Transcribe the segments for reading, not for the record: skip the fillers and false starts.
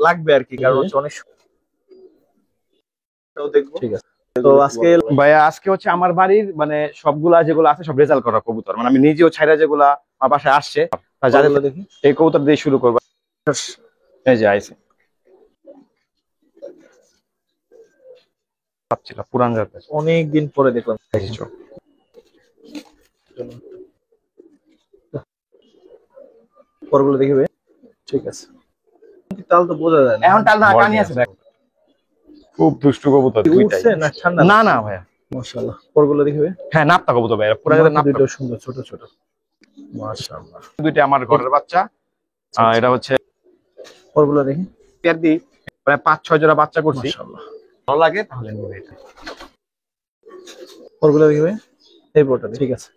লাগবে আর কি, কারণ হচ্ছে অনেক দেখবো। ঠিক আছে, তো আজকে ভাইয়া আজকে হচ্ছে আমার বাড়ির মানে সবগুলা যেগুলো আছে সব রেজাল্ট করা কবুতর, মানে আমি নিজেও ছাইরা যেগুলা আমার বাসায় আসছে যাদের দেখি এই কবুতর দিয়ে শুরু করবো। এই যে আইসে ভাবছিলাম পুরান জাতের, অনেক দিন পরে দেখলাম। পরগুলো দেখবে, ঠিক আছে। তাল তো বোঝা যায় না, এখন টাল না কানি আছে দেখ, খুব দুষ্টু কবুতর দুইটাই। উঠছে না ঠান্ডা? না না ভাইয়া, মাশাআল্লাহ। পরগুলো দেখবে, হ্যাঁ নাপতা কবুতর ভাইয়া, পুরা জাতের নাপতা। দুটো সুন্দর ছোট ছোট, মাশাআল্লাহ। দুইটা আমার ঘরের বাচ্চা। এটা হচ্ছে পরগুলো দেখি, পেয়ার দি প্রায় 5-6 জোড়া বাচ্চা করছি। মাশাআল্লাহ, ভালো লাগে তাহলে নিবে এটা। পরগুলো দেখবে, এই পরটা ঠিক আছে।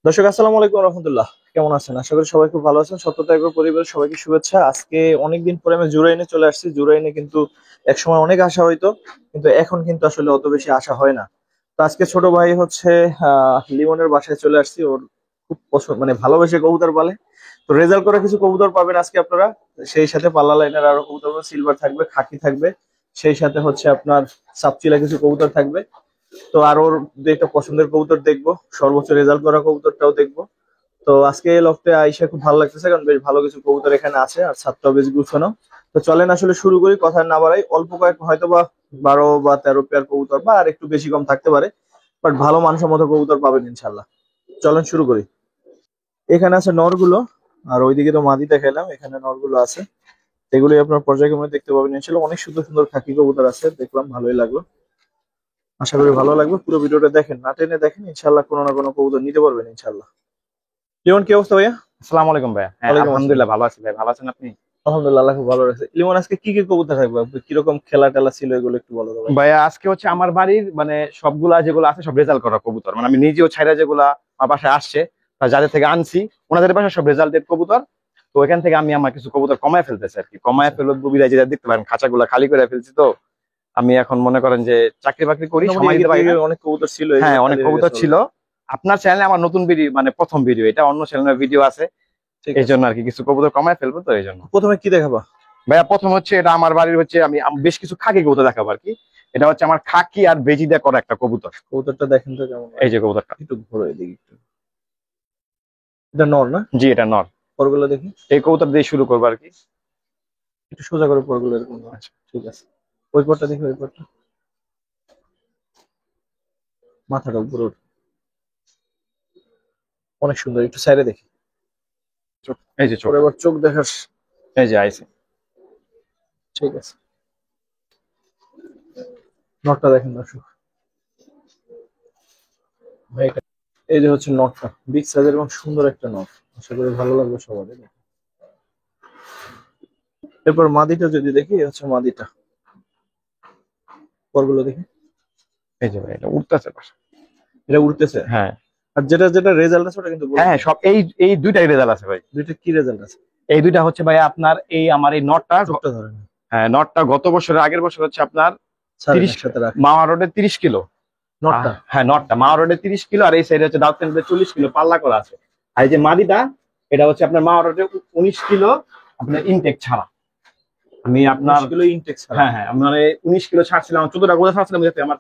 দর্শক আসসালামু আলাইকুম রাহমাতুল্লাহ, কেমন আছেন? আশা করি সবাই খুব ভালো আছেন। সত্যতা এগ্রো পরিবারের সবাইকে শুভেচ্ছা। আজকে অনেকদিন পরে আমি জুরাইনে চলে আসছি। জুরাইনে কিন্তু একসময় অনেক আশা হইতো, কিন্তু এখন কিন্তু আসলে অত বেশি আশা হয় না। তো আজকে ছোট ভাই হচ্ছে লিমনের বাসায় চলে আসছি। ওর খুব পছন্দ, মানে ভালোবেসে কবুতর পালে। তো রেজাল্ট করে কিছু কবুতর পাবেন আজকে আপনারা। সেই সাথে পাল্লা লাইনের আরো কবুতর, সিলভার থাকবে, খাকি থাকবে, সেই সাথে হচ্ছে আপনার সাপচিলা কিছু কবুতর থাকবে। তো আর ওর দু একটা পছন্দের কবুতর দেখবো, সর্বোচ্চ রেজাল্ট করা কবুতরটাও দেখবো। তো আজকে লফটে আইসা খুব ভালো লাগতেছে, কারণ বেশ ভালো কিছু কবুতর এখানে আছে, আর ছাদটাও বেশ গুছানো। তো চলেন আসলে শুরু করি, কথা না বাড়াই। অল্প কয়েক হয়তো বা 12 বা 13 পেয়ার কবুতর, বা আর একটু বেশি কম থাকতে পারে, বাট ভালো মানসম্মত কবুতর পাবেন ইনশাল্লাহ। চলেন শুরু করি। এখানে আছে নরগুলো, আর ওইদিকে তো মাদি দেখাইলাম, এখানে নরগুলো আছে। এগুলোই আপনার পর্যায়ক্রমে দেখতে পাবেন ইনশাল্লাহ। অনেক সুন্দর সুন্দর খাকি কবুতর আছে, দেখলাম ভালোই লাগলো। আশা করি ভালো লাগবে। পুরো ভিডিওটা দেখেন, না টেনে দেখেন, ইনশাল্লাহ কোনো না কোনো কবুতর নিতে পারবেন ইনশাল্লাহ। লিমন, কি অবস্থা ভাইয়া? আসসালামু আলাইকুম ভাইয়া। হ্যাঁ ওয়ালাইকুম আসসালাম। আলহামদুলিল্লাহ ভালো আছি ভাই, ভালো আছেন আপনি? আলহামদুলিল্লাহ, আল্লাহ খুব ভালো রাখছে। লিমন, আজকে কি কি কবুতর থাকবে? কিরকম খেলা টেলা ছিল, এগুলো একটু বলো তো ভাই। ভাইয়া আজকে হচ্ছে আমার বাড়ির মানে সবগুলা যেগুলো আছে সব রেজাল্ট করা কবুতর, মানে আমি নিজেও ছাইরা যেগুলা আমার বাসায় আসছে যাদের থেকে আনছি ওনাদের বাসায় সব রেজাল্টেড কবুতর। তো এখান থেকে আমি আমার কিছু কবুতর কমায় ফেলতেছি আর কি, কমায় ফেলবো বিদায়, যেটা দেখতে পারেন খাঁচাগুলা খালি করে ফেলছি। তো আমি এখন মনে করেন যে চাকরি বাকরি করি, সময় দিতে পারি না। অনেক কবুতর ছিল, হ্যাঁ অনেক কবুতর ছিল। আপনার চ্যানেলে আমার নতুন ভিডিও, মানে প্রথম ভিডিও এটা, অন্য চ্যানেলের ভিডিও আছে, এই জন্য আর কি কিছু কবুতর কমায় ফেলবো, তো এই জন্য। প্রথমে কি দেখাবা ভাইয়া? প্রথম হচ্ছে এটা আমার বাড়ির হচ্ছে, আমি বেশ কিছু খাকি কবুতর দেখাবো আর কি। এটা হচ্ছে আমার খাকি আর বেজি দিয়ে করা একটা কবুতর। কবুতরটা দেখেন তো কেমন। এই যে কবুতরটা, একটু ঘোরো এদিকে একটু। এটা নর না? জি এটা নর। পরগুলো দেখি, এই কবুতর দিয়ে শুরু করবো আর কি। একটু সোজা করে পরগুলো এরকম। আচ্ছা ঠিক আছে, ওই পরটা দেখি, ওই পরটা মাথাটা উপরে ওঠে। অনেক সুন্দর, একটু সাইডে দেখি। এই যে চোখ, পরে এবার চোখ দেখাস। এই যে আইসে। ঠিক আছে, নটটা দেখেন দর্শক। ভাই এই যে হচ্ছে নটটা, বিগ সাইজের এবং সুন্দর একটা নট। আশা করি ভালো লাগবে সবার। এরপর মাদিটা যদি দেখি, এই হচ্ছে মাদিটা। পরগুলো দেখি, এই যে ভাই এটা উঠতেছে পাশে। এটা উঠতেছে। হ্যাঁ আর যেটা যেটা রেজাল্ট আছে ওটা কিন্তু হ্যাঁ সব এই এই দুইটাই রেজাল্ট আছে ভাই। দুইটা কি রেজাল্ট আছে? এই দুইটা হচ্ছে ভাই আপনার এই আমার এই নটটা, চোখটা ধরেন। হ্যাঁ নটটা গত বছরের আগের বছর হচ্ছে আপনার 30 সাথে রাখ মাওয়া রোডে 30 কিলো। নটটা। হ্যাঁ নটটা মাওয়া রোডে 30 কিলো, আর এই সাইডে হচ্ছে দাউদ কেন্দ্রে 40 কিলো পাল্লা করা আছে। আর এই যে মাদিটা, এটা হচ্ছে আপনার মাওয়া রোডে 19 কিলো আপনার ইনটেক ছাড়া। আমি আপনার কিলো ইনটেক ছাড়া। হ্যাঁ হ্যাঁ আপনার 19 কিলো ছাড়ছিলাম, 14টা কবুতর ছাড়ছিলাম, যাতে আমার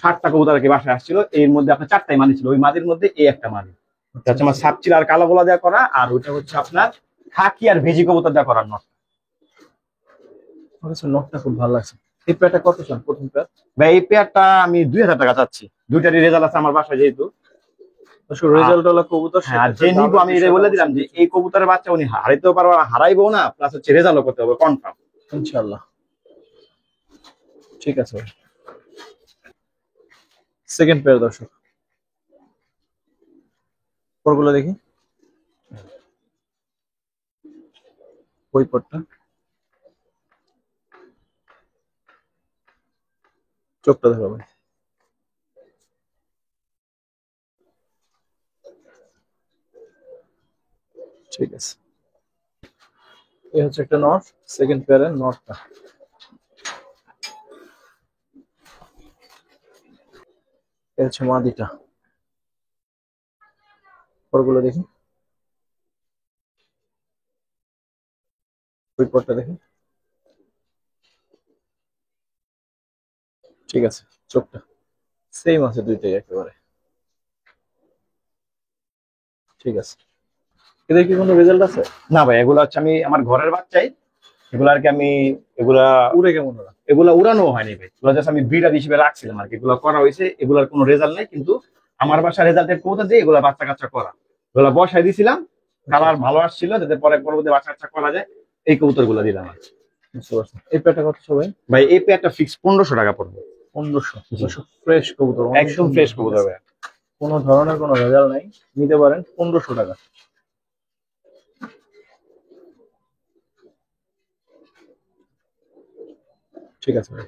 60টা কবুতর আর কি বাসায় আসছিল। এর মধ্যে আপনার 4টাই মাদি ছিল, ওই মাদির মধ্যে এই একটা মাদি। এটা হচ্ছে আমার সাপচিল আর কালো গোলা দেওয়া করা, আর ওইটা হচ্ছে আপনার খাকি আর ভেজি কবুতর দেওয়া করার নট। নটটা খুব ভালো লাগছে। এই পেয়ারটা কত চান প্রথম পেয়ার? ভাই এই পেয়ারটা আমি 2000 টাকা চাচ্ছি। দুইটারই রেজাল্ট আছে আমার বাসায় যেহেতু। রেজাল্ট হলো কবুতর, হ্যাঁ যে নিবো আমি এটা বলে দিলাম যে এই কবুতরের বাচ্চা উনি হারাইতেও পারবো না, হারাইবো না, প্লাস হচ্ছে রেজাল্টও করতে হবে কনফার্ম ইনশাআল্লাহ। ঠিক আছে, সেকেন্ড পেয়ার দর্শক। পরগুলো দেখি, ওই পরটা। চোখটা দেখো ভাই। ঠিক আছে, এই হচ্ছে একটা নট, সেকেন্ড পেয়ারের নটটা। এই হচ্ছে মাদিটা। পরগুলো দেখি, ওই পটটা দেখি। ঠিক আছে, চোখটা সেম আছে দুইটাই একেবারে। ঠিক আছে, এদের কি কোনো রেজাল্ট আছে? না ভাই, এগুলো হচ্ছে আমি আমার ঘরের বাচ্চাই, এগুলো আর কি আমি এগুলা উড়ে কেমন ওরা? এগুলা উড়ানো হয়নি ভাই, এগুলো জাস্ট আমি ব্রিডার হিসেবে রাখছিলাম আর কি, এগুলো করা হয়েছে, এগুলার কোনো রেজাল্ট নাই, কিন্তু আমার বাসা রেজাল্টের কবুতর দিয়ে এগুলা বাচ্চা কাচ্চা করা, এগুলা বসাই দিয়েছিলাম, কালার ভালো আসছিল, যাতে পরে পরবর্তী বাচ্চা কাচ্চা করা যায়, এই কবুতর গুলো দিলাম আর কি। বুঝতে পারছি। এই পেয়ারটা কত সবাই? ভাই এই পেয়ারটা ফিক্স 1500 টাকা পড়বে। 1500। ফ্রেশ কবুতর, অনেক একদম সুন্দর। ফ্রেশ কবুতর ভাই। কোনো ধরনের কোনো রেজাল্ট নাই, নিতে পারেন 1500 টাকা। ঠিক আছে ভাই।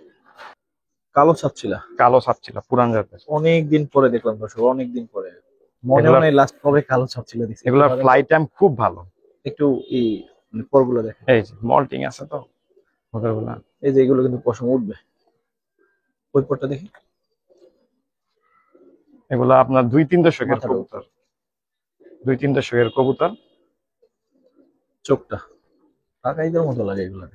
কালো ছাপছিলা, কালো ছাপছিল পুরান জাতের, অনেক দিন পরে দেখলাম দর্শক, অনেক দিন পরে। মনে এগুলা- হয় লাস্ট কবে কালো ছাপছিলা দিছি। এগুলোর ফ্লাই টাইম খুব ভালো। একটু এই পরগুলো দেখেন, এই যে মল্টিং আছে তো কবুতরগুলা। এই যে এগুলো কিন্তু পশম উঠবে। ওই পরটা দেখি। এগুলা আপনার 2-3 দশকের মাথার কবুতর, 2-3 দশকের কবুতর। চোখটা টাকাইদের মতো লাগে এগুলো।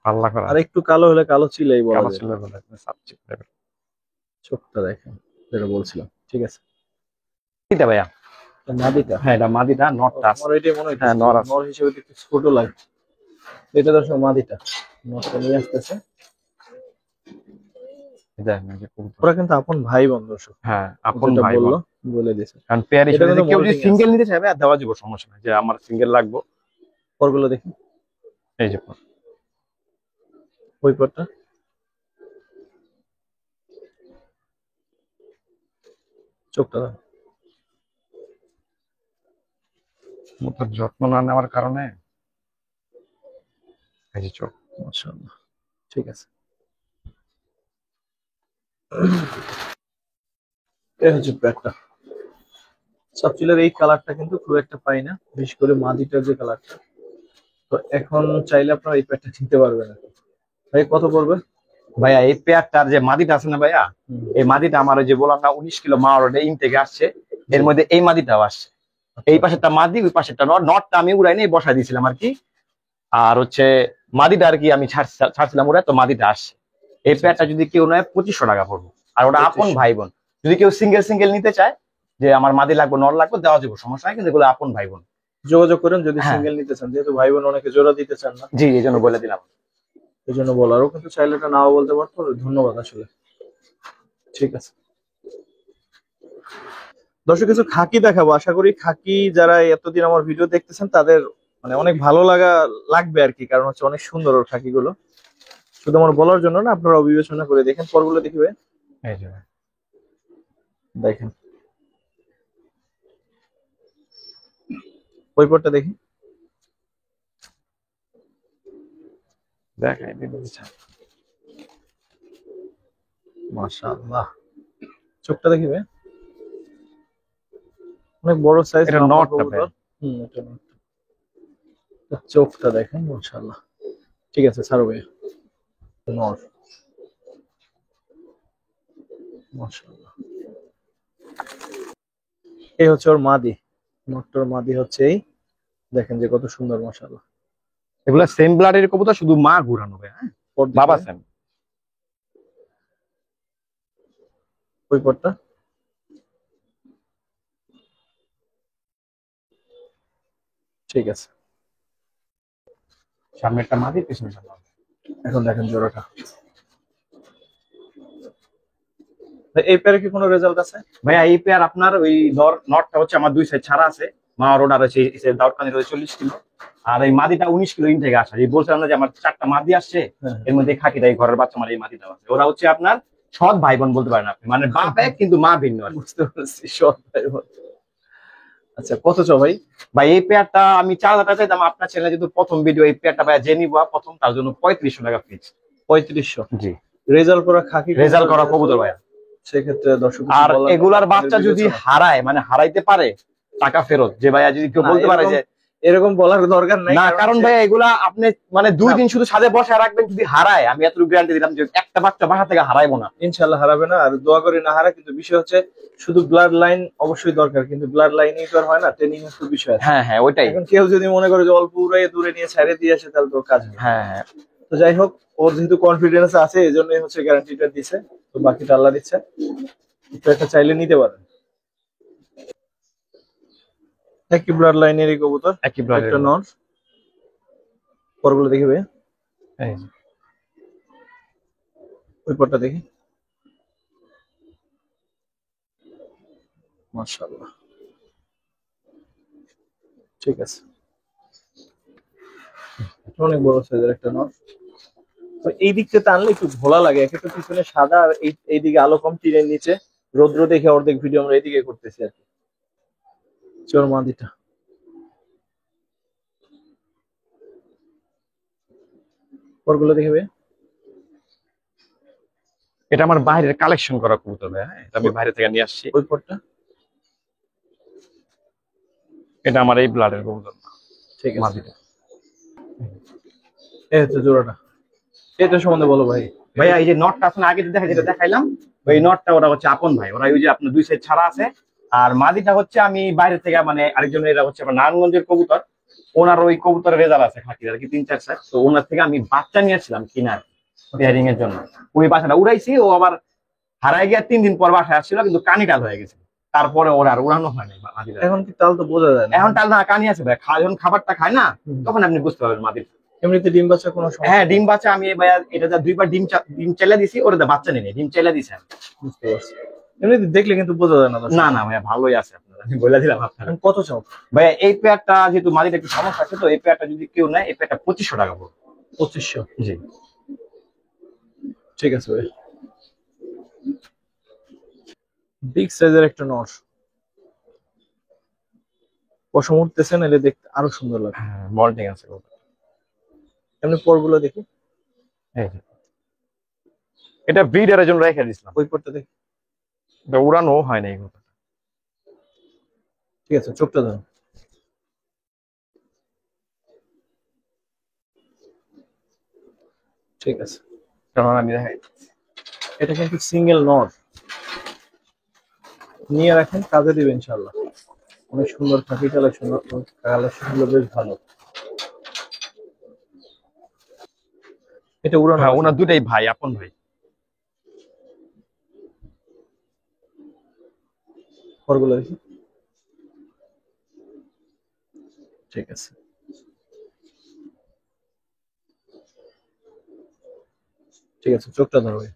পাল্লা করা, আর একটু কালো হলে কালো চিলাই বলা কালো যায়। ছিল বলে ছাপছিল। চোখটা দেখেন, যেটা বলছিলাম। ঠিক আছে, এটা ভাইয়া, মাদিটা। হ্যাঁ এটা মাদিটা, নটটা আছে। আমার এটাই মনে হ্যাঁ, হচ্ছে নর আছে। নর হিসেবে একটু ছোট লাগে। এটা দর্শক মাদিটা, নরটা নিয়ে আসতেছে। দেখেন এই যে কবুতর। ওরা কিন্তু আপন ভাই বোন দর্শক, হ্যাঁ আপন যেটা ভাই বললো বোন। বলে দিছে। কারণ পেয়ার এটা হিসেবে কিন্তু যদি কেউ যদি molting সিঙ্গেল নিতে চাইবে আর দেওয়া যাবে, সমস্যা নাই, যে আমার সিঙ্গেল লাগবে। পরগুলো দেখি। এই যে পর। ওই পরটা চোখটা দেখো। কবুতর যত্ন না নেওয়ার কারণে এই যে চোখ। মাশাআল্লাহ। ঠিক আছে, এই হচ্ছে প্যাকটা। সাবচিলের এই কালারটা কিন্তু খুব একটা পাই না, বিশেষ করে মাদিটার যে কালারটা। তো এখন চাইলে আপনারা এই প্যাকটা নিতে পারবেন। ভাই কত পড়বে? ভাইয়া এই পেয়ারটার যে মাদিটা আছে না ভাইয়া, হুম। এই মাদিটা আমার ওই যে বললাম না 19 কিলো মাওয়ারডে ইন থেকে আসছে, এর মধ্যে এই মাদিটাও আসছে। এই পাশেরটা মাদি, ওই পাশেরটা নট, নটটা আমি উড়াই নিয়ে বসাই দিয়েছিলাম আর কি। আর হচ্ছে মাদিটা আর কি আমি ছাড়ছিলাম উড়াই, তো মাদিটা আসছে। এই পেয়ারটা যদি কেউ নেয় 2500 টাকা পড়বো, আর ওটা আপন 2500। ভাই বোন। যদি কেউ সিঙ্গেল সিঙ্গেল নিতে চায়, যে আমার মাদি লাগবে নর লাগবে, দেওয়া যাবে, সমস্যা নাই, কিন্তু এগুলো আপন ভাই বোন। যোগাযোগ করেন যদি হ্যাঁ। সিঙ্গেল নিতে চান, যেহেতু ভাই বোন অনেকে জোড়া দিতে চান না, জি, এই জন্য বলে দিলাম। এই জন্য বলারও কিন্তু চাইলে এটা নাও বলতে পারতো। ধন্যবাদ আসলে। ঠিক আছে দর্শক, কিছু খাকি দেখাবো। আশা করি খাকি যারা এতদিন আমার ভিডিও দেখতেছেন তাদের মানে অনেক ভালো লাগবে আর কি, কারণ হচ্ছে অনেক সুন্দর ওর খাকিগুলো। শুধু আমার বলার জন্য না, আপনারা বিবেচনা করে দেখেন। পরগুলো দেখবে, এই যে দেখেন ওই পরটা দেখি। দেখাই মাশাআল্লাহ, চোখটা দেখিবে, অনেক বড় সাইজ। এটা নটটা ভাই। এটা নট। চোখটা দেখেন, মাশাআল্লাহ। ঠিক আছে ছাড়ো ভাই। নর, মাশাআল্লাহ। এই হচ্ছে ওর মাদি, নটটার মাদি হচ্ছে এই। দেখেন যে কত সুন্দর, মাশাআল্লাহ। এগুলা সেম ব্লাডের কবুতর, শুধু মা ঘুরানো ভাই। হ্যাঁ, পর বাবা দেখবে, সেম। ওই পরটা ঠিক আছে। সামনেরটা মাদি, পিছনেরটা মাদি। এখন দেখেন জোড়াটা। ভাই, এই পেয়ারে কি কোনো রেজাল্ট আছে? ভাইয়া এই পেয়ার আপনার ওই নটটা হচ্ছে আমার 2 সাইড ছাড়া আছে, মা রোডার আছে, দাউদকানি রয়েছে 40 কিলো, আর এই মাদিটা 19 কিলো ইন থেকে আসা। এই বলছিলাম না যে আমার 4টা মাদি আসছে, হ্যাঁ। এর মধ্যে খাকিটা এই ঘরের বাচ্চা, আমার এই মাদিটা আছে। ওরা হচ্ছে আপনার সৎ ভাই বোন বলতে পারেন আপনি, মানে বাপ এক কিন্তু মা ভিন্ন আর কি। বুঝতে পারছি, সৎ ভাই বোন। আচ্ছা কত চো ভাই? ভাই এই পেয়ারটা আমি 4000 টাকা চাইতাম, আপনার চ্যানেলে যেহেতু প্রথম ভিডিও, এই পেয়ারটা ভাইয়া যে নিবো প্রথম, তার জন্য 3500 টাকা ফিক্স। 3500। জি, রেজাল্ট করা খাকি, রেজাল্ট করা কবুতর ভাইয়া। সেক্ষেত্রে দর্শক আর এগুলার বাচ্চা যদি হারায়, মানে হারাইতে পারে, টাকা ফেরত। যে ভাইয়া যদি কেউ বলতে পারে যে এরকম বলার দরকার নাই, না, কারণ ভাই এগুলা আপনি মানে 2 দিন শুধু ছাদে বসে রাখবেন, যদি হারায় আমি এত গ্যারান্টি দিলাম যে একটা বাচ্চা বাসা থেকে হারাইবো না। ইনশাল্লাহ হারাবে না, আর দোয়া করি না হারা। কিন্তু বিষয় হচ্ছে শুধু ব্লাড লাইন অবশ্যই দরকার, কিন্তু ব্লাড লাইনই তো আর হয় না, ট্রেনিং এর তো বিষয় আছে। হ্যাঁ হ্যাঁ ওইটাই। এখন কেউ যদি মনে করে যে অল্প উড়াইয়ে দূরে নিয়ে ছেড়ে দিয়ে আসে, তাহলে তো কাজ নেই। হ্যাঁ হ্যাঁ তো যাই হোক, ওর যেহেতু কনফিডেন্স আছে, এই জন্যই হচ্ছে গ্যারান্টিটা দিছে। তো বাকিটা আল্লাহ দিচ্ছে, তো একটা চাইলে নিতে পারেন। একই ব্লাড লাইনেরই কবুতর, একই ব্লাডের একটা নর। পরগুলো দেখি ভাই, এই যে। ওই পরটা দেখি। মাশাআল্লাহ, ঠিক আছে। অনেক বড় সাইজের একটা নর। তো এই দিক থেকে টানলে একটু ঘোলা লাগে, একে তো পিছনে সাদা, আর এইদিকে আলো কম, টিনের নিচে রৌদ্র দেখে অর্ধেক ভিডিও আমরা এইদিকে করতেছি আর কি। চোর মাদিটা, পরগুলো দেখি ভাই। এটা আমার বাইরের কালেকশন করা কবুতর ভাই, হ্যাঁ এটা আমি বাইরে থেকে নিয়ে আসছি। ওই পরটা, এটা আমার এই ব্লাডের কবুতর না, ঠিক আছে। মাদিটা। এই হচ্ছে জোড়াটা, এটা সম্বন্ধে বলো ভাই। ভাইয়া এই যে নটটা আপনার আগে যেটা দেখাইলাম, ওই নটটা ওরা হচ্ছে আপন ভাই, ওরা ওই যে আপনার 2 সাইড ছাড়া আছে। আর মাদিটা হচ্ছে আমি বাইরে থেকে মানে আরেকজন, এরা হচ্ছে আমার নারায়ণগঞ্জের কবুতর, ওনার ওই কবুতরের রেজাল্ট আছে খাকির আর কি 3-4 সেট। তো ওনার থেকে আমি বাচ্চা নিয়েছিলাম কিনার পেয়ারিং এর জন্য। ওই বাচ্চাটা উড়াইছি, ও আবার হারাই গিয়ে 3 দিন পর বাসায় আসছিল, কিন্তু কানি টাল হয়ে গেছে। তারপরে ওরা আর উড়ানো হয়নি মাদিটা। এখন কি তাল তো বোঝা যায় না। এখন টাল না, কানি আছে ভাই, যখন খাবারটা খায় না তখন আপনি বুঝতে পারবেন মাদিটা। এমনিতে ডিম বাচ্চা কোনো সমস্যা হ্যাঁ নেই? ডিম বাচ্চা আমি ভাইয়া এটা 2বার ডিম চাইলা দিছি, ওরা বাচ্চা নেই, ডিম চাইলা দিছে। বুঝতে পারছি। এমনিতে দেখলে কিন্তু বোঝা যায় না দর্শক। না না ভাইয়া ভালোই আছে আপনার, আমি বলে দিলাম আপনার। এখন কত চাও? ভাইয়া এই পেয়ারটা যেহেতু মাদিটা একটু সমস্যা আছে, তো এই পেয়ারটা যদি কেউ নেয়, এই পেয়ারটা 2500 টাকা পড়বে। 2500, জি ঠিক আছে ভাই। বিগ সাইজের একটা নর, পশম উঠতেছে, নাহলে দেখতে আরো সুন্দর লাগে। হ্যাঁ মল্টিং আছে। এমনি পরগুলো দেখি। এই যে। এটা ব্রিডারের জন্য রেখে দিছিলাম, ওই পরটা দেখি, এটা উড়ানো হয় না এগুলো। ঠিক আছে। চোখটা ধরো, ঠিক আছে। কারণ আমি দেখাই এটা কিন্তু সিঙ্গেল নর, নিয়ে রাখেন, কাজে দিবে ইনশাআল্লাহ। অনেক সুন্দর থাকি কালেকশন, কালেকশন গুলো বেশ ভালো। এটা উড়ানো হ্যাঁ আছে। ওনার দুটাই ভাই, আপন ভাই। পরগুলো দেখি, ঠিক আছে। ঠিক আছে, চোখটা ধরো ভাই।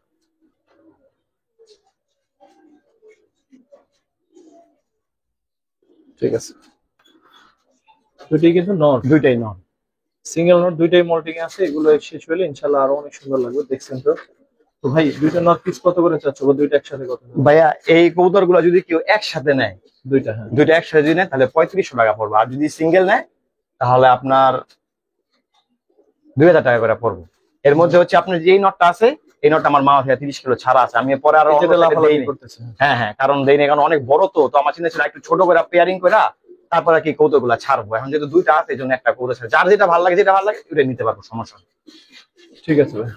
ঠিক আছে, দুটোই কিন্তু নর, দুইটাই নন। সিঙ্গেল নট, দুইটাই মল্টিং আছে। এগুলো শেষ হলে ইনশাল্লাহ আরো অনেক সুন্দর লাগবে, দেখছেন তো। তো ভাই দুইটা নট পিস কত করে চাচ্ছ, বা দুইটা একসাথে কত? ভাইয়া এই কবুতর গুলো যদি কেউ একসাথে নেয়, দুইটা, হ্যাঁ। দুইটা একসাথে যদি নেয় তাহলে 3500 টাকা পড়বে। আর যদি সিঙ্গেল নেয় তাহলে আপনার 2000 টাকা করে পড়বে। এর মধ্যে হচ্ছে আপনার যে নটটা আছে, এই নটটা আমার মা থেকে 30 কিলো ছাড়া আছে, আমি পরে আরো যেটা অন্য side এ লাফালাফি দেইনি। করতেছে। হ্যাঁ হ্যাঁ, কারণ দেইনি, কারণ অনেক বড় তো আমার চিন্তা ছিল একটু ছোট করে পেয়ারিং করে তারপর আর কি কৌতুক গুলা ছাড়বো। এখন যেহেতু দুইটা আছে, এই জন্য একটা কৌতুক ছাড়, যার যেটা ভালো লাগে ওটা নিতে পারবো, সমস্যা নেই। ঠিক আছে ভাই।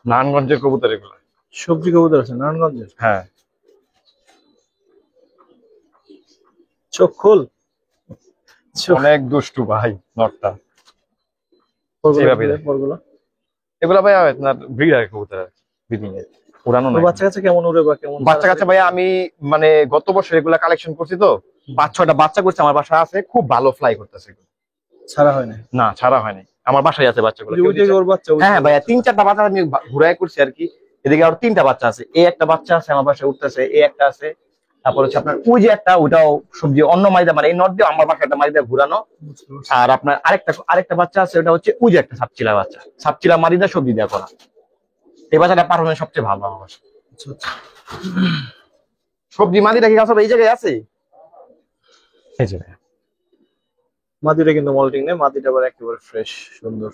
নারায়ণগঞ্জের কবুতর এগুলো। সবজি কবুতর আছে নারায়ণগঞ্জের? হ্যাঁ চোখ খোল, চোখ। অনেক দুষ্টু ভাই নটটা। পরগুলো যেভাবে দেখি, দেখে। পরগুলো। এগুলা ভাই আপনার ব্রিডার কবুতর, ব্রিডিং এর, উড়ানো তো নয়। বাচ্চা কাচ্চা কেমন উড়ে বা কেমন বাচ্চা কাচ্চা ভাইয়া আমি মানে গত বছর এগুলা কালেকশন করছি, তো 5-6টা বাচ্চা করছে আমার বাসায় আছে, খুব ভালো ফ্লাই করতেছে। ছাড়া হয় না? না ছাড়া হয়নি, আমার বাসায় আছে বাচ্চাগুলো। ওই যে ওর বাচ্চা, ওই হ্যাঁ যে ভাইয়া বাচ্চা। 3-4টা বাচ্চা আমি ঘুরাই করছি আর কি। এদিকে আরো 3টা বাচ্চা আছে, এই একটা বাচ্চা আছে আমার বাসায় উঠতেছে, এই একটা আছে। তারপর হচ্ছে আপনার ওই যে একটা, ওটাও সবজি অন্য মাইদা, মানে এই নট দিয়ে আমার বাসায় একটা মাইদা ঘুরানো। বুঝতে পারছি। আর আপনার আরেকটা বাচ্চা আছে, ওটা হচ্ছে ওই যে একটা সাপচিলা বাচ্চা, সাপচিলা মারিদা সবজি দেওয়া করা। এই বাচ্চাটা পারফরমেন্স সবচেয়ে ভালো আমার বাসায়। আচ্ছা, আচ্ছা। সবজি মাদিটা কি আসলে এই জায়গায় আছে? এই যে মাদিটা কিন্তু মল্টিং নেই, মাদিটা আবার একেবারে ফ্রেশ, সুন্দর,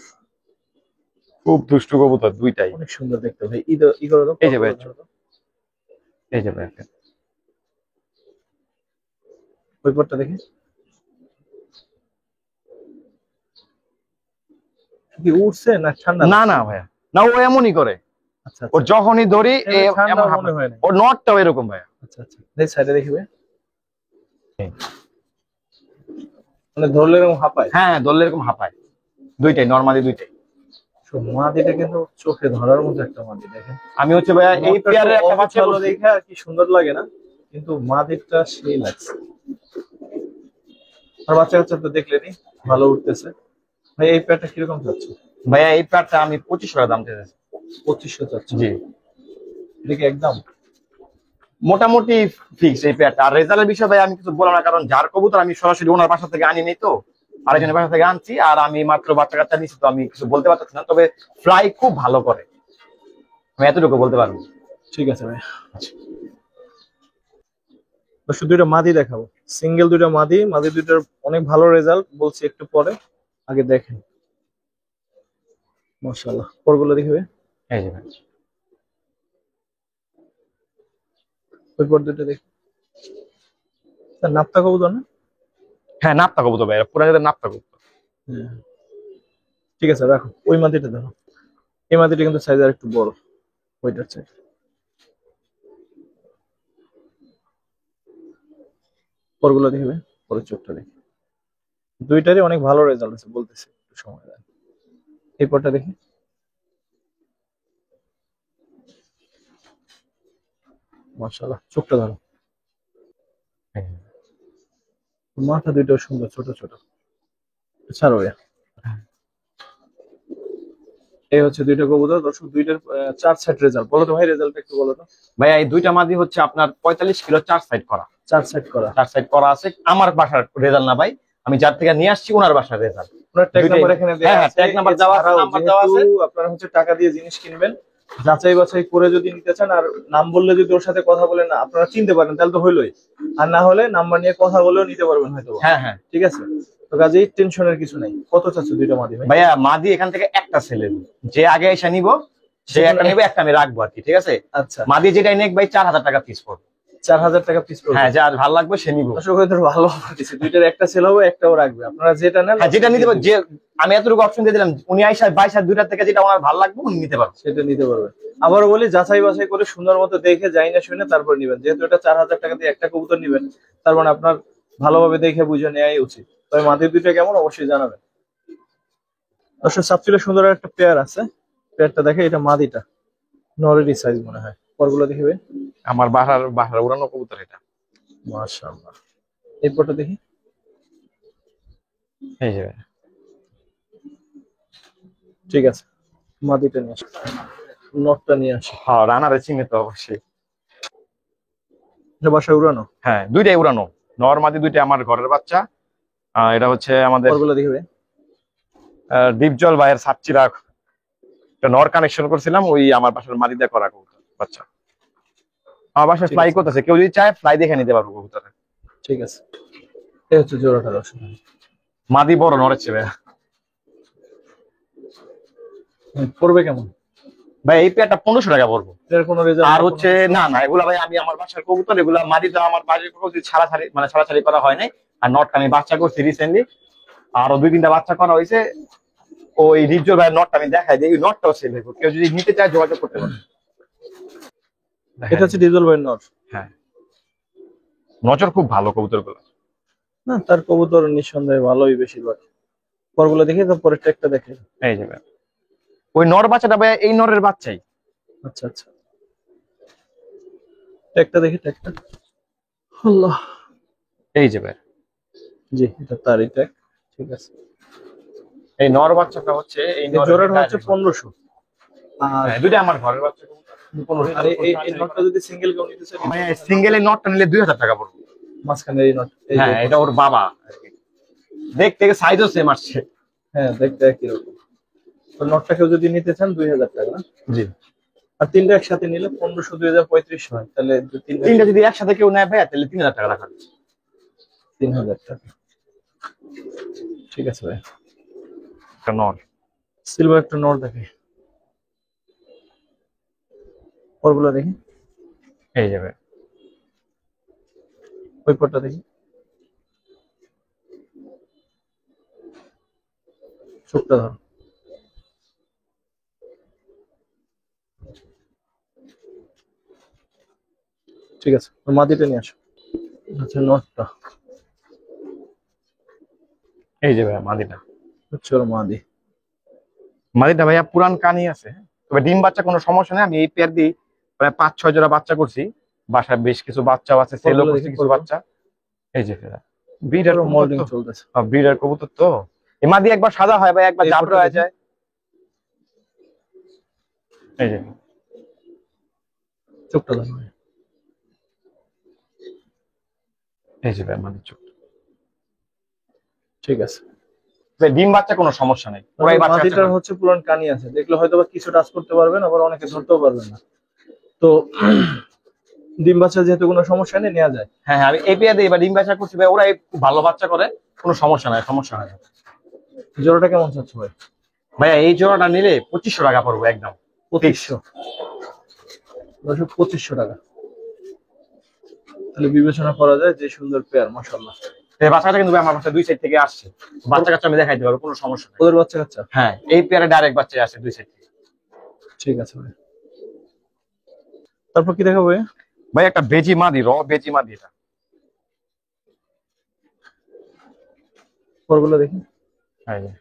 খুব দুষ্টু কবুতর দুইটাই। অনেক সুন্দর দেখতে ভাই। ই করে দাও, এই যে ভাই, ধরো তো। এই যে ভাই ওই পরটা দেখি। কি উঠছে না ঠান্ডা? না না ভাইয়া, না ও এমনই করে। আচ্ছা ওর যখনই ধরি ঠান্ডা এমন মনে হয় না। ওর নটটাও এরকম ভাইয়া। আচ্ছা আচ্ছা, এই সাইডে দেখবে, মানে ধরলে এরকম হাঁপায়। হ্যাঁ ধরলে এরকম হাঁপায়, দুইটাই নরমালি দুইটাই। মাদিটা কিন্তু চোখে ধরার মতো একটা মাদি, দেখেন। আমি হচ্ছে ভাইয়া এই পেয়ারের একটা বাচ্চা ভালো করছি। দেখে কি সুন্দর লাগে না, কিন্তু মাদিটা সেই লাগছে। আর বাচ্চা কাচ্চা তো দেখলেনি, ভালো উঠতেছে। ভাই এই পেয়ারটা কিরকম যাচ্ছে? ভাইয়া এই পেয়ারটা আমি 2500 টাকা দাম চেয়েছি। 2500 চাচ্ছে? জি, দেখি একদম মোটামুটি ফিক্স এই পেয়ারটা। আর রেজাল্টের বিষয়ে ভাই আমি কিছু বললাম না, কারণ যার কবুতর আমি সরাসরি ওনার বাসা থেকে আনি নাই, তো আরেকজনের বাসা থেকে আনছি, আর আমি মাত্র বাচ্চা কাচ্চা নিচ্ছি, তো আমি কিছু বলতে পারতেছি না। তবে ফ্লাই খুব ভালো করে, আমি এতটুকু বলতে পারবো। ঠিক আছে ভাই। শুধু দুইটা মাদি দেখাবো, সিঙ্গেল দুইটা মাদি, মাদি দুইটার অনেক ভালো রেজাল্ট বলছি একটু পরে, আগে দেখেন। মাশাআল্লাহ, পরগুলো দেখবে, এই যে ভাই, ওই পর দুইটা দেখি। স্যার নাপ্তা কবুতর না? হ্যাঁ নাপ্তা কবুতর ভাই, পুরা জাতের নাপ্তা কবুতর। হ্যাঁ। ঠিক আছে রাখো, ওই মাদিটা ধরো। এই মাদিটা কিন্তু সাইজ আর একটু বড় ওইটার চাই। পরগুলো দেখবে, পরের চোখটা দেখি। দুইটারই অনেক ভালো রেজাল্ট আছে বলতেছে, একটু সময় দেন। এই পরটা দেখি, মাশাআল্লাহ, চোখটা ধরো। মাথা দুইটাও সুন্দর, ছোট ছোট। ছাড়ো ভাইয়া। এই হচ্ছে দুইটা কবুতর দর্শক, দুইটার 4 সেট রেজাল্ট। বলো তো ভাই, রেজাল্ট একটু বলো তো। ভাইয়া এই দুইটা মাদি হচ্ছে আপনার 45 কিলো 4 সাইড করা। 4 সেট করা? 4 সাইড করা আছে, আমার বাসার রেজাল্ট না ভাই, আমি যার থেকে নিয়ে আসছি ওনার বাসার রেজাল্ট। আপনার ট্যাগ দুইটাই- নাম্বার এখানে দেয়া হ্যাঁ, আছে। ট্যাগ নাম্বার দেওয়া আছে, এছাড়াও নাম্বার দেওয়া আছে। যেহেতু আপনারা হচ্ছে টাকা দিয়ে জিনিস কিনবেন, যাচাই বাছাই করে যদি নিতে চান, আর নাম বললে যদি ওর সাথে কথা বলে না আপনারা চিনতে পারেন তাহলে তো হইলোই, আর না হলে নাম্বার নিয়ে কথা বলেও নিতে পারবেন হয়তো। হ্যাঁ হ্যাঁ ঠিক আছে, তো কাজেই টেনশনের কিছু নাই। কত চাচ্ছে দুইটা মাদি ভাই? ভাইয়া, মাদি এখান থেকে একটা ছেলে, যে আগে এসে নিব সে একটা নিবে, একটা আমি রাখবো আর কি। ঠিক আছে, আচ্ছা, মাদি যেটাই নেক ভাই 4000 টাকা পিস পড়বে। 4000 টাকা পিস পড়বে? হ্যাঁ, যার ভালো লাগবে সে নিব। দর্শক হয়তো ভালো অফার দিচ্ছে, দুইটার একটা সেল হবে, একটাও রাখবে। আপনারা যেটা নেন হ্যাঁ, যেটা নিতে পারবে, যে আমি এতটুকু অপশন দিয়ে দিলাম, উনি 22 দুইটার থেকে যেটা ওনার ভালো লাগবে উনি নিতে পারবে। সেটা নিতে পারবে। আবারও বলি, যাচাই বাছাই করে সুন্দর মতো দেখে যাই না শুনে তারপর নিবেন। যেহেতু এটা 4000 টাকা দিয়ে একটা কবুতর নিবেন, তার মানে আপনার ভালোভাবে দেখে বুঝে নেওয়াই উচিত। তবে মাটির দুইটা কেমন অবশ্যই জানাবেন। দর্শক সবচেয়ে সুন্দর একটা পেয়ার আছে, পেয়ারটা দেখে, এটা মাদিটা নরেরই সাইজ মনে হয়। পরগুলো দেখবে, আমার বাসার উড়ানো কবুতর এটা। মাশাআল্লাহ। এই পরটা দেখি, এই যে ঠিক আছে, মাদিটা নিয়ে আসি, নটটা নিয়ে আসি। হ্যাঁ, রানারে চিনে তো অবশ্যই। এটা বাসায় উড়ানো? হ্যাঁ, দুইটাই উড়ানো, নর মাদি দুইটা আমার ঘরের বাচ্চা। এটা হচ্ছে আমাদের পরগুলো দেখবে, ডিপজল ভাইয়ের সাপচিরা, একটা নর কানেকশন করছিলাম, ওই আমার বাসার মাদিদা করা কবুতর বাচ্চা। আমার বাসায় ঠিক ফ্লাই আছে। করতেছে, কেউ যদি চায় ফ্লাই দেখে নিতে পারবো কবুতর। ঠিক আছে, এই হচ্ছে জোড়াটা দর্শক। মাদি বড় নরের চেয়ে। পড়বে কেমন ভাই এই পেয়ারটা 1500 টাকা পড়বো। এর কোনো রেজাল্ট? আর হচ্ছে না না, এগুলা ভাই আমি আমার বাসার কবুতর, এগুলা মাদিটা আমার বাসার কবুতর ছাড়াছাড়ি, মানে ছাড়াছাড়ি করা হয় নাই। আর নটটা আমি বাচ্চা করছি রিসেন্টলি, আরো 2-3টা বাচ্চা করা হয়েছে। ওই রিজল ভাইয়ের নটটা আমি দেখাই দিই, ওই নটটাও সেল হইব, কেউ যদি নিতে চায় যোগাযোগ করতে পারে। এটা হচ্ছে ডিজেল ভাই নট। হ্যাঁ, নজর খুব ভালো কবুতর গুলো। না, তার কবুতর নিঃসন্দেহে ভালোই বেশিরভাগ। পরগুলো দেখে তো পরের ট্যাগটা দেখে। এই যে ভাই, ওই নর বাচ্চাটা ভাই এই নরের বাচ্চাই। আচ্ছা আচ্ছা, ট্যাগটা দেখি, ট্যাগটা। আল্লাহ, এই যে ভাই, জি এটা তারই ট্যাগ। ঠিক আছে, এই নর বাচ্চাটা হচ্ছে এই এই নরের জোড়াটা গায়ে হচ্ছে দেখো। 1500। আর হ্যাঁ, দুইটা আমার ঘরের বাচ্চা কবুতর। আর এই নটটা যদি সিঙ্গেল কেউ নিতে চায়, মানে সিঙ্গেল এই নটটা নিলে 2000 টাকা পড়বে। মাঝখানে এই নট, এই যে হ্যাঁ, এটা ওর বাবা আর কি। দেখতে সাইজও সেম আসছে। হ্যাঁ, দেখতে একই রকম। তো নটটা কেউ যদি নিতে চান 2000 টাকা না? জি, আর তিনটা একসাথে নিলে 1500 2000 3500 হয়, তাহলে তিনটা তিনটা যদি একসাথে কেউ নেয় ভাই তাহলে 3000 টাকা রাখা। 3000 টাকা। ঠিক আছে ভাই, একটা নর। সিলভার একটা নট দেখে, ওরগুলো দেখি। এই যাবে, ওই পরটা দেখি, চোখটা ধর। ঠিক আছে, ওর মাদিটা নিয়ে আসো। আচ্ছা, নটটা এই যে ভাইয়া মাদিটা। হচ্ছে ওর মাদি। মাদিটা ভাইয়া পুরান কানি আছে, তবে ডিম বাচ্চা কোনো সমস্যা নেই। আমি এই পেয়ার দিয়ে প্রায় 5-6 জোড়া বাচ্চা করছি, বাসায় বেশ কিছু বাচ্চাও আছে, সেলও পরগুলো করছি দেখি, কিছু পরগুলো। বাচ্চা। এই যে ব্রিডার পুরো কবুতর মোল্ডিং তো, চলতেছে। ব্রিডার কবুতর তো। এই মাদি একবার সাদা হয় ভাই, একবার এই জাবরা ফটো হয়ে দেখি। যায়। এই যে চোখটা দেখো। এই যে ভাই মাদির চোখ। ঠিক আছে। ভাই ডিম বাচ্চা কোনো সমস্যা নেই, ওরাই বাচ্চা কাচ্চা মাদিটার করে। হচ্ছে পুরান কানি আছে, দেখলে হয়তো বা কিছু টাচ করতে পারবেন, আবার অনেকে ধরতেও পারবেন না। তো ডিম বাচ্চা যেহেতু কোনো সমস্যা নেই, নেওয়া যায়। হ্যাঁ হ্যাঁ, আমি এই পেয়ার দিয়ে এবার ডিম বাচ্চা করছি ভাই, ওরাই খুব ভালো বাচ্চা করে, কোনো সমস্যা নাই, সমস্যা হয় না। জোড়াটা কেমন চাচ্ছ ভাই? ভাইয়া এই জোড়াটা নিলে 2500 টাকা পড়বে একদম। 2500। 2500 টাকা। তাহলে বিবেচনা করা যায়, যে সুন্দর পেয়ার, মাশাআল্লাহ। এই বাচ্চাটা কিন্তু ভাই আমার বাসা 2 সাইড থেকে আসছে, বাচ্চা কাচ্চা আমি দেখাইতে পারবো, কোনো সমস্যা নেই। ওদের বাচ্চা কাচ্চা? হ্যাঁ, এই পেয়ারে ডাইরেক্ট বাচ্চা আসে 2 সাইড থেকে। ঠিক আছে ভাই। তারপর কি দেখাবো ভাই? ভাই একটা বেজি মাদি, বেজি মাদি এটা। পরগুলো দেখি। এই যে,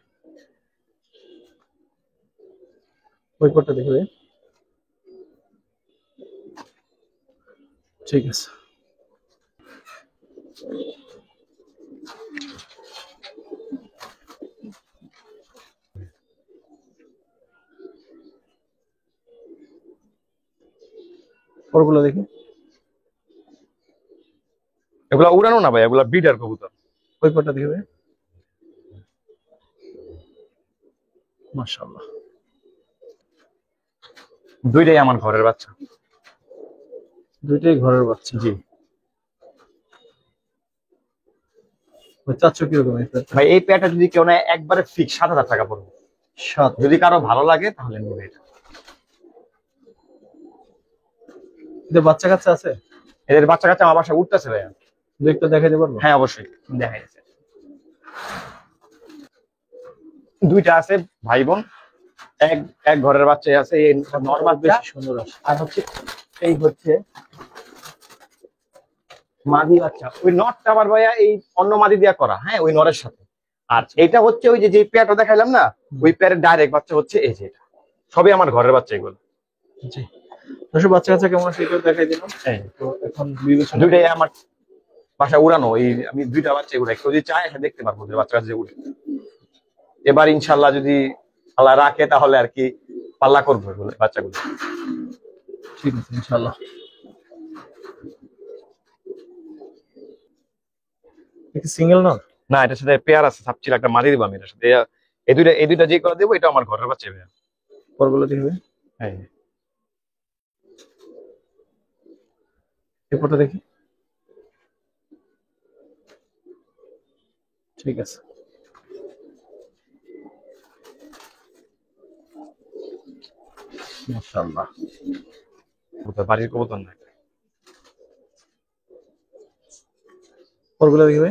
ওই পরটা দেখি ভাই। ঠিক আছে। পরগুলো দেখি। এগুলা উড়ানো না ভাই, এগুলা ব্রিডার কবুতর। ওই পরটা দেখি ভাই। মাশাআল্লাহ। দুইটাই আমার ঘরের বাচ্চা। দুইটাই ঘরের বাচ্চা। জি ওই চাচ্ছ কিরকম এই পেয়ারটা? ভাই, এই পেয়ারটা যদি কেউ নেয় একবারে ফিক্স 7000 টাকা পড়বে। 7। যদি কারো ভালো লাগে তাহলে নেবে এটা। এদের বাচ্চা কাচ্চা আছে? এদের বাচ্চা কাচ্চা আমার বাসায় উঠতেছে ভাইয়া। দু একটা দেখাইতে পারবো? হ্যাঁ অবশ্যই দেখা যাচ্ছে। দুইটা আছে ভাই বোন, এক এক ঘরের বাচ্চাই আছে। এই নর বাচ্চা বেশি সুন্দর আছে। আর হচ্ছে এই হচ্ছে মাদি বাচ্চা। ওই নটটা আবার ভাইয়া এই অন্য মাদি দিয়া করা, হ্যাঁ ওই নরের সাথে। আর এটা হচ্ছে ওই যে পেয়ারটা দেখাইলাম না, ওই পেয়ারের ডাইরেক্ট বাচ্চা হচ্ছে এই যে এটা। সবই আমার ঘরের বাচ্চা এগুলো। জি। দর্শক, বাচ্চা কাচ্চা কেমন আছে এটা দেখাই দিলাম। এই তো এখন বিবেচনা দুইটাই আমার বাসায় উড়ানো, এই আমি দুইটা বাচ্চা এগুলো কেউ যদি চায় দেখতে পারবো যে বাচ্চা কাচ্চা উড়ে। এবার ইনশাল্লাহ যদি আল্লাহ রাখে তাহলে আর কি পাল্লা করবো এগুলো বাচ্চাগুলো। ঠিক আছে ইনশাআল্লাহ। এটা সিঙ্গেল না? না, এটার সাথে পেয়ার আছে, সাবচিল একটা মারি দিব আমি এটার সাথে। এই দুইটা যে করে দেবো, এটা আমার ঘরের বাচ্চা ভাইয়া। পরগুলো দেখবে। হ্যাঁ, এই পরটা দেখি। ঠিক আছে। মাশাআল্লাহ। বাড়ির কবুতর না। পরগুলো দেখবে।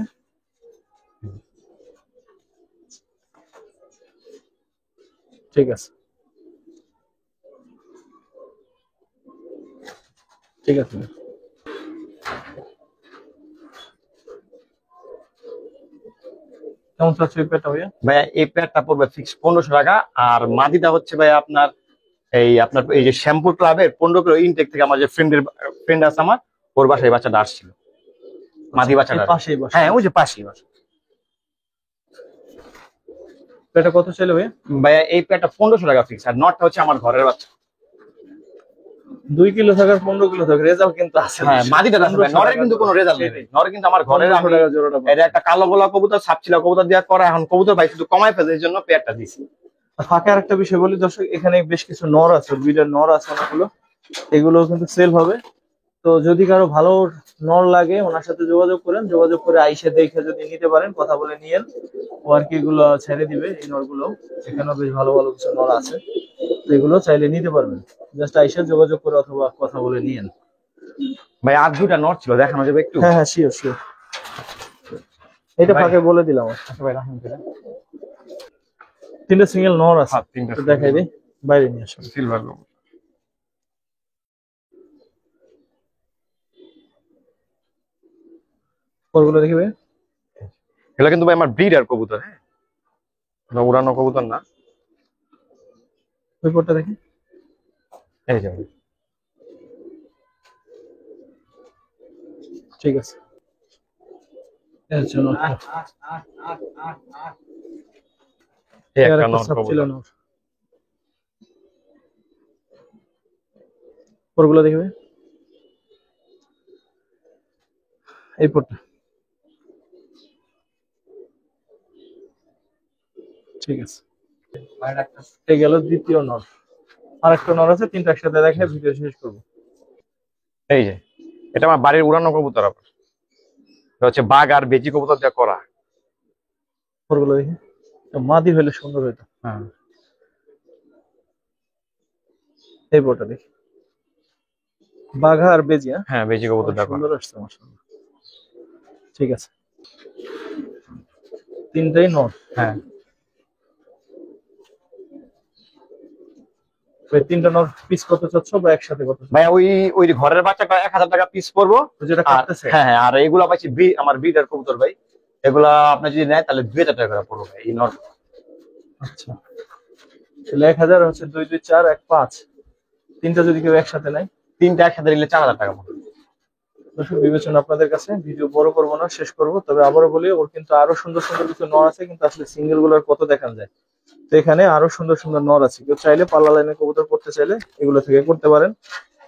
ঠিক আছে। ঠিক আছে। কেমন চাচ্ছ এই পেয়ারটা ভাইয়া? ভাইয়া এই পেয়ারটা পড়বে ফিক্স 1500 টাকা। আর মাদিটা হচ্ছে ভাইয়া আপনার এই যে শ্যাম্পুর ক্লাবের 15 কিলো ইনটেক থেকে আমার যে ফ্রেন্ড আছে আমার, ওর বাসায় বাচ্চাটা আসছিল, মাদি বাচ্চাটা। পাশেই বাসা? হ্যাঁ ওই যে পাশেই বাসা। পেয়ারটা কত চাইলে ভাইয়া? ভাইয়া এই পেয়ারটা 1500 টাকা ফিক্স। আর নটটা হচ্ছে আমার ঘরের বাচ্চা। 2 কিলো থাকার 15 কিলো থাকার রেজাল্ট কিন্তু আছে। হ্যাঁ মাদিটা আছে ভাই, নরের কিন্তু কোনো রেজাল্ট নেই ভাই। নরে কিন্তু আমার ঘরের। 1500 টাকা জোড়াটা পাবো। এটা একটা কালো গোলা কবুতর, সাপচিলা কবুতর দেওয়া করা, এখন কবুতর ভাই শুধু কমায় ফেলে, এই জন্য পেয়ারটা দিছি। আর ফাঁকে আরেকটা বিষয় বলি দর্শক, এখানে বেশ কিছু নর আছে, বিডার নর আছে অনেকগুলো, এগুলো কিন্তু সেল হবে। তো যদি কারো ভালো নর লাগে ওনার সাথে যোগাযোগ করেন, যোগাযোগ করে আইসে দেখে যদি নিতে পারেন, কথা বলে নিয়েন, ও আর কি এগুলো ছেড়ে দিবে এই নরগুলো। এখানেও বেশ ভালো ভালো কিছু নর আছে, তো এগুলো চাইলে নিতে পারবেন, জাস্ট আইসে যোগাযোগ করে অথবা কথা বলে নিয়েন। ভাই আর দুটা নট ছিল, দেখানো যাবে একটু? হ্যাঁ হ্যাঁ, শিওর শিওর। এটা ভাই। ফাঁকে বলে দিলাম। আচ্ছা ভাই রাখেন তাহলে। 3টা সিঙ্গেল নর আছে, হ্যাঁ 3টা তো দেখাই দিই, বাইরে নিয়ে আসুন। সিলভার। পরগুলো দেখি ভাই। এগুলো কিন্তু ভাই আমার ব্রিডার কবুতর, হ্যাঁ, কোনো উড়ানো কবুতর না। ওই পরটা দেখি। এই যে ভাই, ঠিক আছে, এর জন্য এই আর একটা একটা নর সাপ ছিল কবুতর। না। পরগুলো দেখি ভাই। এই পরটা, ঠিক আছে। এই গেল দ্বিতীয় নর। আর একটা নর আছে, তিনটা একসাথে দেখে ভিডিও শেষ করবো। এই যে এটা আমার বাড়ির উড়ানো কবুতর, আবার এটা হচ্ছে বাঘ আর বেজি কবুতর দিয়ে করা। পরগুলো দেখি। মাদি হইলে সুন্দর হইতো। হ্যাঁ, এই পরটা দেখি। বাঘা আর বেজি, হ্যাঁ, হ্যাঁ, বেজি কবুতর অনেক দিয়ে করা। সুন্দর আসছে মাশাআল্লাহ। ঠিক আছে, তিনটাই নর। হ্যাঁ ওই তিনটা নর পিস কত চাচ্ছ বা একসাথে কত চাচ্ছ? ভাই, ওই ওই ঘরের বাচ্চাটা 1000 টাকা পিস পড়বো। ওই যেটা আর কাটতেছে। হ্যাঁ হ্যাঁ, আর এগুলা পাইছি আমার ব্রিডার কবুতর ভাই। এগুলা আপনি যদি নেয় তাহলে 2000 টাকা করে পড়বে ভাই এই নর। আচ্ছা, তাহলে 1000 হচ্ছে 2 2 4 1 5। তিনটা যদি কেউ একসাথে নেয়, তিনটা একসাথে নিলে 4000 টাকা পড়বে। দর্শক বিবেচনা আপনাদের কাছে। ভিডিও বড় করবো না, শেষ করব। তবে আবারও বলি, ওর কিন্তু আরো সুন্দর সুন্দর কিছু নর আছে, কিন্তু আসলে সিঙ্গেল গুলোর কত দেখানো যায়। তো এখানে আরো সুন্দর সুন্দর নর আছে, কেউ চাইলে পাল্লা লাইনে কবুতর করতে চাইলে এগুলো থেকে করতে পারেন,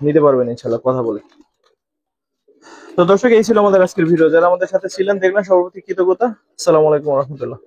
নিতে পারবেন ইনশাল্লাহ কথা বলে। তো দর্শক, এই ছিল আমাদের আজকের ভিডিও। যারা আমাদের সাথে ছিলেন দেখলেন, সর্বপ্রতি কৃতজ্ঞতা। আসসালামু আলাইকুম রহমতুল্লাহ।